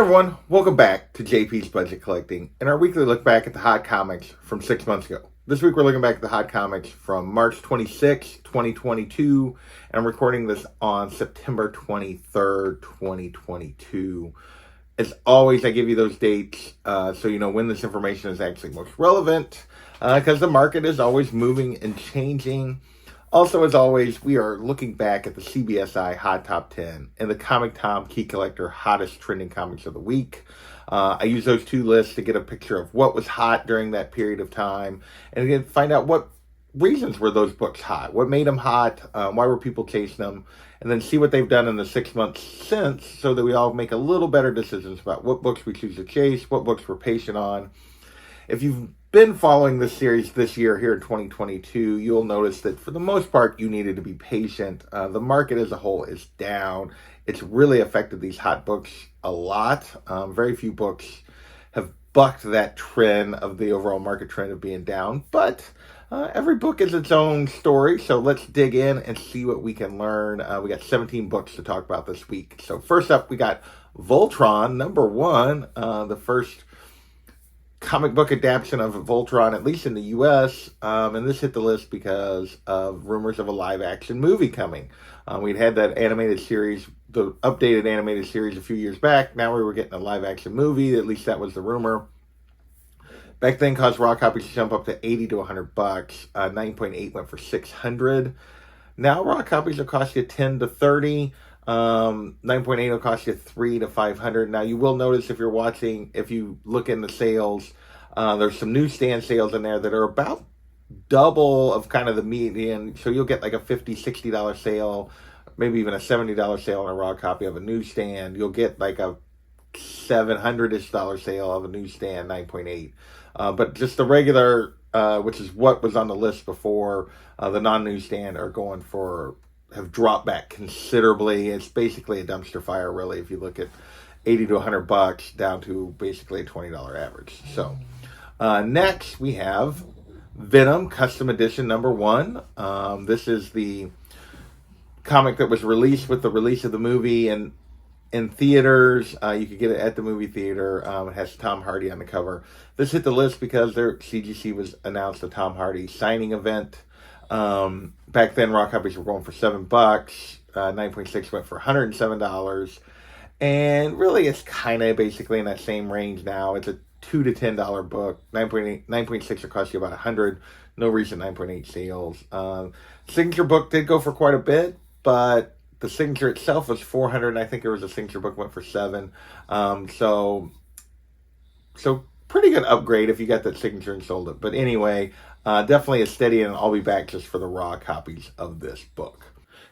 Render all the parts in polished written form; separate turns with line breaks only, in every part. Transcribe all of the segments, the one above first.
everyone, welcome back to JP's Budget Collecting and our weekly look back at the hot comics from 6 months ago. This week we're looking back at the hot comics from March 26, 2022, and I'm recording this on September 23rd, 2022. As always, I give you those dates so you know when this information is actually most relevant, because the market is always moving and changing. Also, as always, we are looking back at the CBSI Hot Top 10 and the Comic Tom Key Collector Hottest Trending Comics of the Week. I use those two lists to get a picture of what was hot during that period of time and again find out what reasons were those books hot, what made them hot, why were people chasing them, and then see what they've done in the 6 months since so that we all make a little better decisions about what books we choose to chase, what books we're patient on. If you've been following this series this year here in 2022, you'll notice that for the most part, you needed to be patient. The market as a whole is down. It's really affected these hot books a lot. Very few books have bucked that trend of the overall market trend of being down, but every book is its own story. So let's dig in and see what we can learn. We got 17 books to talk about this week. So first up, we got Voltron, #1, the first comic book adaptation of Voltron, at least in the U.S., and this hit the list because of rumors of a live-action movie coming. We'd had that animated series, the updated animated series a few years back. Now we were getting a live-action movie. At least that was the rumor. Back then, caused raw copies to jump up to $80 to $100. 9.8 went for $600. Now raw copies will cost you $10 to $30. 9.8 will cost you $300 to $500. Now you will notice if you're watching, if you look in the sales, there's some newsstand sales in there that are about double of kind of the median. So you'll get like a $50, $60 sale, maybe even a $70 sale on a raw copy of a newsstand. You'll get like a $700-ish sale of a newsstand, 9.8. But just the regular, which is what was on the list before, the non-newsstand are going for, have dropped back considerably. It's basically a dumpster fire, really, if you look at $80 to $100 down to basically a $20 average. So next we have Venom Custom Edition #1. This is the comic that was released with the release of the movie and in theaters. You could get it at the movie theater. It has Tom Hardy on the cover. This hit the list because their CGC was announced a Tom Hardy signing event. Back then, raw copies were going for $7. 9.6 went for $107. And really, it's kind of basically in that same range now. It's a $2 to $10 book. 9.6 will cost you about $100. No recent 9.8 sales. Signature book did go for quite a bit, but the signature itself was $400, and I think there was a signature book went for $7. So pretty good upgrade if you got that signature and sold it. But anyway, definitely a steady, and I'll be back just for the raw copies of this book.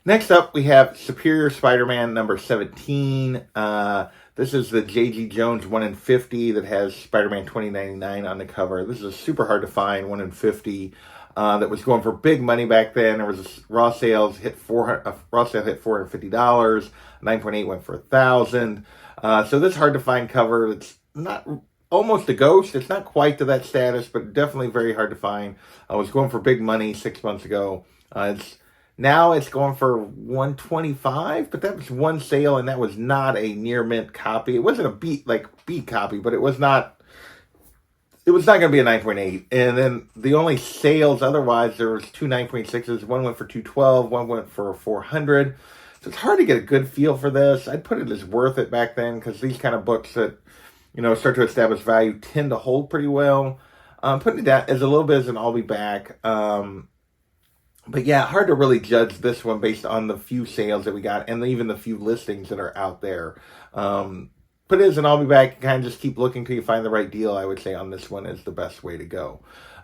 Next up, we have Superior Spider-Man #17. This is the J.G. Jones 1 in 50 that has Spider-Man 2099 on the cover. This is a super hard to find 1 in 50 that was going for big money back then. There was a raw sale hit $450. 9.8 went for $1,000. So this hard to find cover. It's not almost a ghost. It's not quite to that status, but definitely very hard to find. I was going for big money 6 months ago. Now it's going for $125, but that was one sale, and that was not a near mint copy. It wasn't a B copy, but it was not going to be a 9.8. And then the only sales otherwise, there was two 9.6s. One went for $212, one went for $400. So it's hard to get a good feel for this. I'd put it as worth it back then, because these kind of books that, start to establish value tend to hold pretty well. Putting it down as a little bit as an I'll be back. But yeah, hard to really judge this one based on the few sales that we got and even the few listings that are out there. Put it as an I'll be back, kind of just keep looking till you find the right deal. I would say on this one is the best way to go.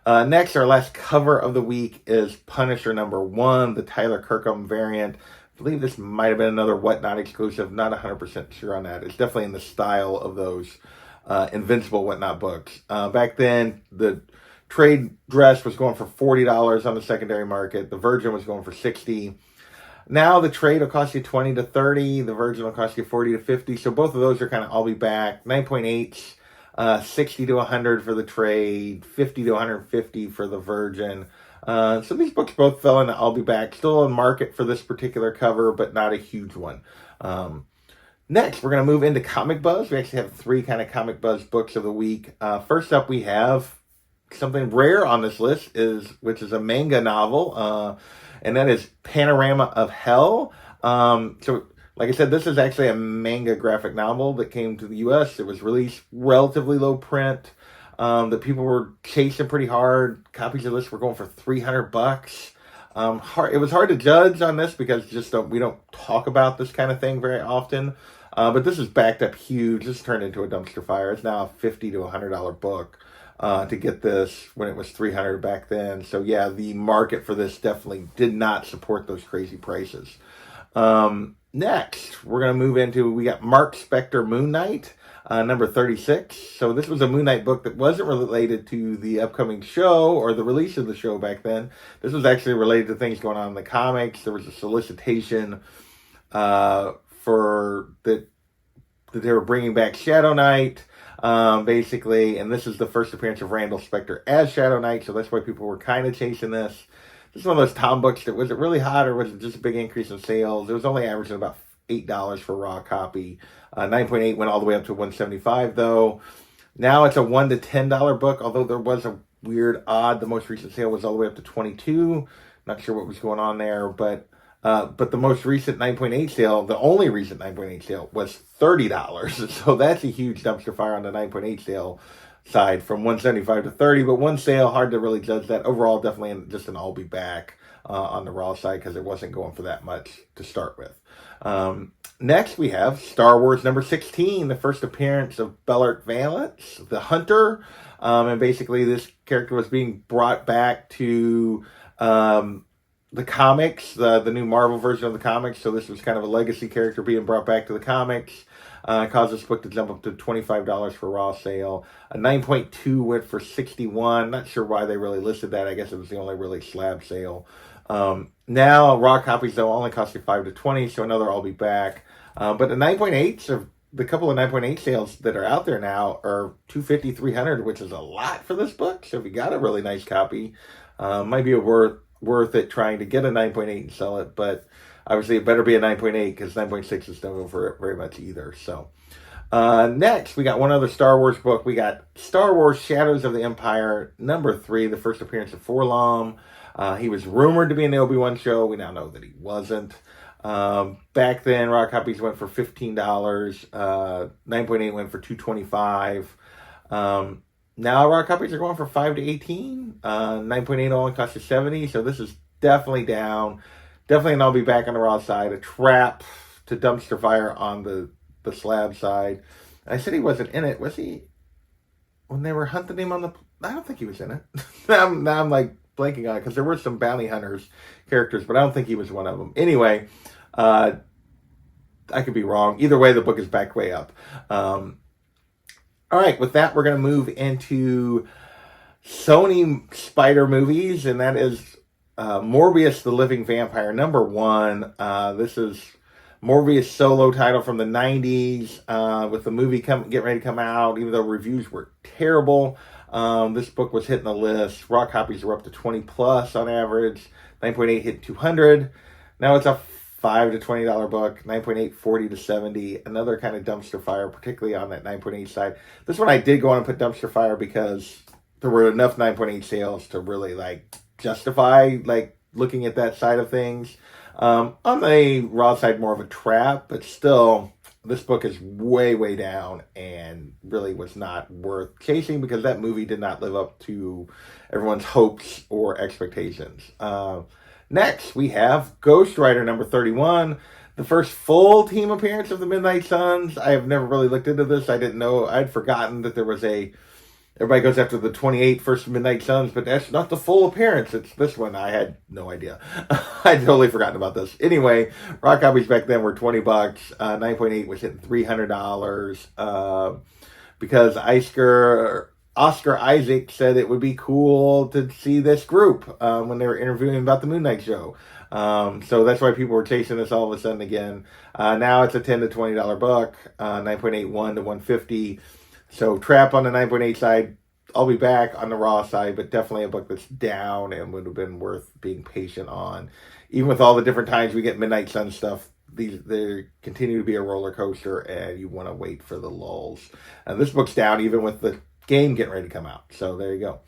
Next, our last cover of the week is Punisher #1, the Tyler Kirkham variant. I believe this might have been another Whatnot exclusive. Not 100% sure on that. It's definitely in the style of those Invincible Whatnot books. Back then, the trade dress was going for $40 on the secondary market. The Virgin was going for $60. Now the trade will cost you $20 to $30. The Virgin will cost you $40 to $50. So both of those are kind of I'll be back. 9.8s, $60 to $100 for the trade, $50 to $150 for the Virgin. So these books both fell into I'll be back. Still on market for this particular cover, but not a huge one. Next, we're going to move into Comic Buzz. We actually have 3 kind of Comic Buzz books of the week. First up, we have something rare on this list, which is a manga novel, and that is Panorama of Hell. So, like I said, this is actually a manga graphic novel that came to the U.S. It was released relatively low print. That people were chasing pretty hard. Copies of this were going for $300. It was hard to judge on this because we don't talk about this kind of thing very often. But this is backed up huge. This turned into a dumpster fire. It's now a $50 to $100 book to get this when it was $300 back then. So yeah, the market for this definitely did not support those crazy prices. Next, we're going to move into, we got Mark Spector Moon Knight, number 36. So this was a Moon Knight book that wasn't related to the upcoming show or the release of the show back then. This was actually related to things going on in the comics. There was a solicitation for that they were bringing back Shadow Knight, basically, and this is the first appearance of Randall Spector as Shadow Knight, so that's why people were kind of chasing this. This is one of those Tom books that, was it really hot or was it just a big increase in sales? It was only averaging about $8 for a raw copy. 9.8 went all the way up to $175 though. Now it's a $1 to $10 book, although there was a weird odd. The most recent sale was all the way up to $22. Not sure what was going on there, but the most recent 9.8 sale, the only recent 9.8 sale, was $30. So that's a huge dumpster fire on the 9.8 sale side, from $175 to $30. But one sale, hard to really judge that. Overall, definitely just an I'll be back on the raw side because it wasn't going for that much to start with. Next, we have Star Wars number 16, the first appearance of Bellart Valance, the Hunter. And basically, this character was being brought back to the comics, the new Marvel version of the comics. So this was kind of a legacy character being brought back to the comics. Caused this book to jump up to $25 for raw sale. A 9.2 went for $61. Not sure why they really listed that. I guess it was the only really slab sale. Now, raw copies, though, only cost you $5 to $20, so another I'll be back. But the 9.8s, of the couple of 9.8 sales that are out there now are $250, $300, which is a lot for this book. So if you got a really nice copy, might be worth it trying to get a 9.8 and sell it. But obviously, it better be a 9.8 because 9.6 is don't go for it very much either. So next, we got one other Star Wars book. We got Star Wars Shadows of the Empire, number 3, the first appearance of Forlom. He was rumored to be in the Obi-Wan show. We now know that he wasn't. Back then, raw copies went for $15. 9.8 went for $225. Now raw copies are going for $5 to $18. 9.8 only cost you $70. So this is definitely down. Definitely an I'll be back on the raw side. A trap to dumpster fire on the slab side. I said he wasn't in it. Was he? When they were hunting him on the... I don't think he was in it. now I'm like blanking on it because there were some bounty hunters characters, but I don't think he was one of them. Anyway, I could be wrong. Either way, the book is back way up. All right, with that, we're going to move into Sony Spider movies, and that is Morbius the Living Vampire, number 1. This is Morbius solo title from the 90s, with the movie getting ready to come out, even though reviews were terrible. This book was hitting the list. Raw copies were up to 20 plus on average. 9.8 hit 200. Now it's a $5 to $20 book. 9.8, 40 to 70. Another kind of dumpster fire, particularly on that 9.8 side. This one I did go on and put dumpster fire because there were enough 9.8 sales to really justify looking at that side of things. On the raw side, more of a trap, but still, this book is way, way down and really was not worth chasing because that movie did not live up to everyone's hopes or expectations. Next, we have Ghost Rider number 31, the first full team appearance of the Midnight Suns. I have never really looked into this. I didn't know. I'd forgotten that there was everybody goes after the 28 first Midnight Suns, but that's not the full appearance. It's this one. I had no idea. I'd totally forgotten about this. Anyway, raw copies back then were $20. 9.8 was hitting $300 because Oscar Isaac said it would be cool to see this group when they were interviewing about the Moon Knight show. So that's why people were chasing this all of a sudden again. Now it's a $10 to $20 book. 9.81 to 150. So trap on the 9.8 side. I'll be back on the raw side, but definitely a book that's down and would have been worth being patient on. Even with all the different times we get Midnight Sun stuff, they continue to be a roller coaster, and you want to wait for the lulls. And this book's down even with the game getting ready to come out. So there you go.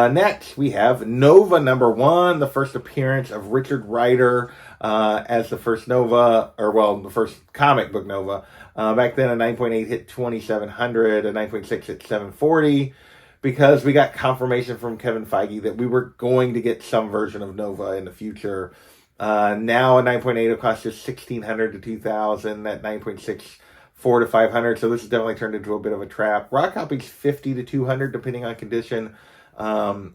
Next, we have Nova #1, the first appearance of Richard Rider as the first Nova, the first comic book Nova. Back then, a 9.8 hit 2,700, a 9.6 hit 740, because we got confirmation from Kevin Feige that we were going to get some version of Nova in the future. Now, a 9.8 will cost just 1,600 to 2,000, that 9.6 4 to 500. So this has definitely turned into a bit of a trap. Raw copies 50 to 200, depending on condition. So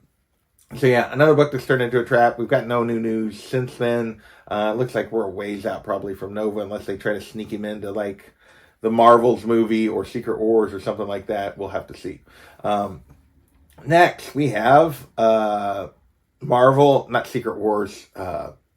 yeah, another book that's turned into a trap. We've got no new news since then. It looks like we're a ways out probably from Nova, unless they try to sneak him into like the Marvels movie or Secret Wars or something like that. We'll have to see. Next, we have Marvel, not Secret Wars,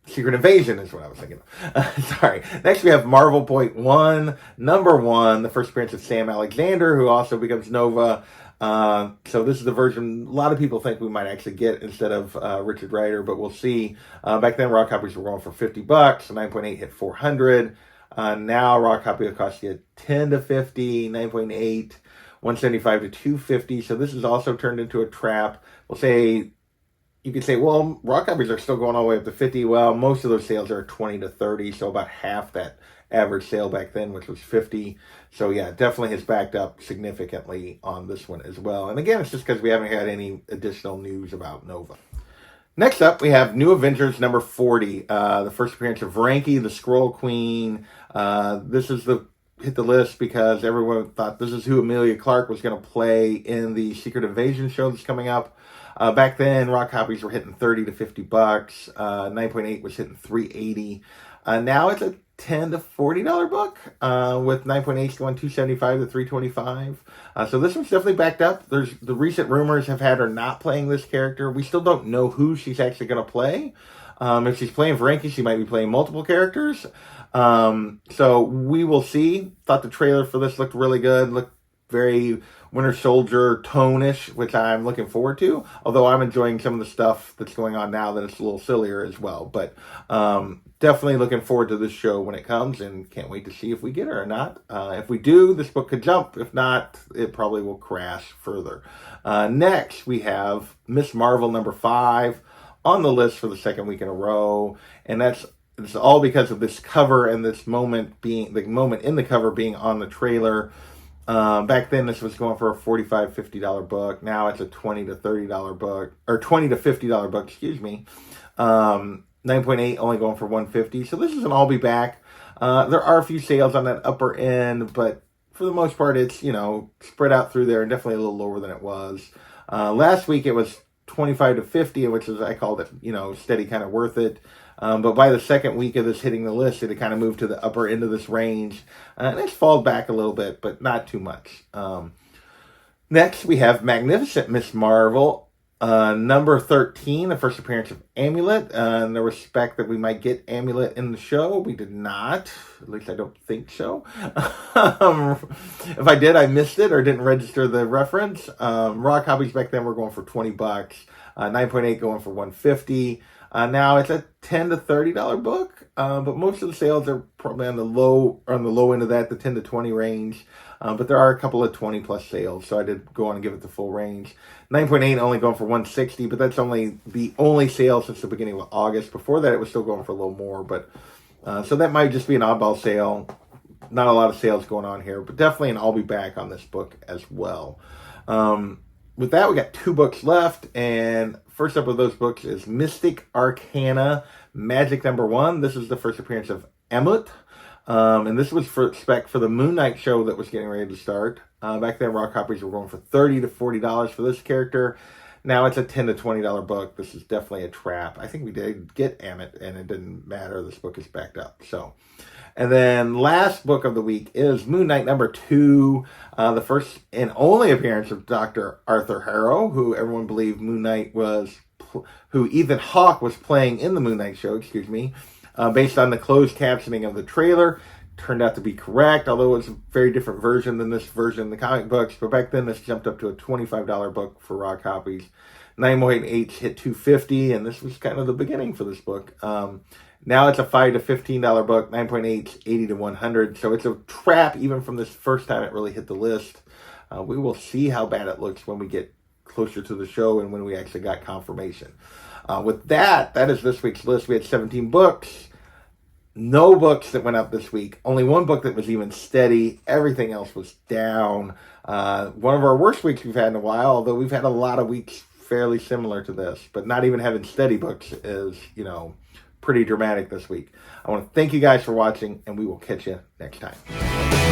Secret Invasion is what I was thinking of. Sorry. Next, we have Marvel .1, #1, the first appearance of Sam Alexander, who also becomes Nova. So this is the version a lot of people think we might actually get instead of Richard Rider, but we'll see. Back then, raw copies were going for $50. A 9.8 hit 400. Now, raw copy will cost you 10 to 50, 9.8, 175 to 250. So this is also turned into a trap. You could say, well, raw copies are still going all the way up to 50. Well, most of those sales are 20 to 30, so about half that average sale back then, which was 50. So yeah, definitely has backed up significantly on this one as well. And again, it's just because we haven't had any additional news about Nova. Next up, we have New Avengers #40, the first appearance of Ranky, the Skrull Queen. This is hit the list because everyone thought this is who Emilia Clarke was going to play in the Secret Invasion show that's coming up. Back then, raw copies were hitting $30 to $50. 9.8 was hitting $380. Now it's a $10 to $40 book, with 9.8 going $275 to $325. So this one's definitely backed up. The recent rumors have had her not playing this character. We still don't know who she's actually going to play. If she's playing Frankie, she might be playing multiple characters. So we will see. Thought the trailer for this looked really good. Looked very Winter Soldier tone-ish, which I'm looking forward to. Although I'm enjoying some of the stuff that's going on now that it's a little sillier as well. But definitely looking forward to this show when it comes, and can't wait to see if we get her or not. If we do, this book could jump. If not, it probably will crash further. Next, we have Miss Marvel #5 on the list for the second week in a row, and it's all because of this cover and this moment being the moment in the cover being on the trailer. Back then, this was going for a $45, $50 book. Now it's a $20 to $30 book, or $20 to $50 book, excuse me. 9.8 only going for $150. So this is an I'll be back. There are a few sales on that upper end, but for the most part, it's, spread out through there and definitely a little lower than it was. Last week, it was 25 to 50, which is, I called it, steady, kind of worth it. But by the second week of this hitting the list, it had kind of moved to the upper end of this range. And it's fallen back a little bit, but not too much. Next, we have Magnificent Miss Marvel, #13, the first appearance of Amulet. And there was spec that we might get Amulet in the show. We did not. At least I don't think so. If I did, I missed it or didn't register the reference. Raw copies back then were going for $20. 9.8 going for $150. Now it's a $10 to $30 book, but most of the sales are probably on the low end of that, the 10 to 20 range. But there are a couple of 20 plus sales, so I did go on and give it the full range. 9.8 only going for $160, but that's only the only sale since the beginning of August. Before that, it was still going for a little more, but so that might just be an oddball sale. Not a lot of sales going on here, but definitely an I'll be back on this book as well. With that, we got 2 books left, and first up of those books is Mystic Arcana Magic #1. This is the first appearance of Emmett, and this was for spec for the Moon Knight show that was getting ready to start. Back then, raw copies were going for $30 to $40 for this character. Now it's a $10 to $20 book. This is definitely a trap. I think we did get Emmett, and it didn't matter. This book is backed up. And then last book of the week is Moon Knight #2, the first and only appearance of Dr. Arthur Harrow, who everyone believed Moon Knight who Ethan Hawke was playing in the Moon Knight show, based on the closed captioning of the trailer. Turned out to be correct, although it was a very different version than this version in the comic books. But back then, this jumped up to a $25 book for raw copies. 9.8 hit $250, and this was kind of the beginning for this book. Now it's a $5 to $15 book, 9.8, 80 to 100. So it's a trap even from this first time it really hit the list. We will see how bad it looks when we get closer to the show and when we actually got confirmation. With that is this week's list. We had 17 books. No books that went up this week. Only one book that was even steady. Everything else was down. One of our worst weeks we've had in a while, although we've had a lot of weeks fairly similar to this. But not even having steady books is, pretty dramatic this week. I want to thank you guys for watching, and we will catch you next time.